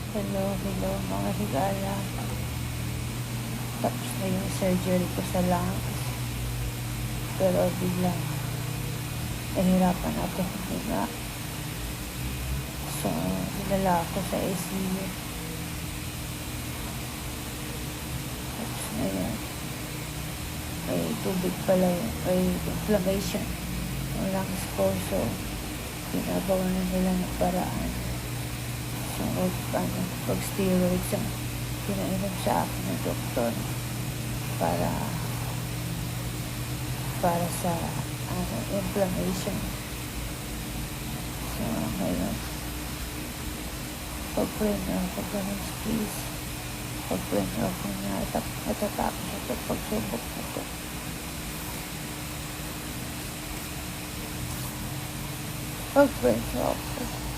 Hello, hello mga higala. Tapos na yung surgery ko sa lungs. Pero biglang nahirapan ako huminga. So, dinala ako sa ICU. Tapos ngayon, may tubig pala yun. May inflammation ng lungs ko. So, ginagawa na nila ng paraan. So, pag-steroids ang pinainom sa akin ng doktor para sa inflammation. So, ngayon, pag-pray na ako, ganun, please. Pag-pray na ako na natatapos ito, pagsubok na ito. Pag-pray na ako.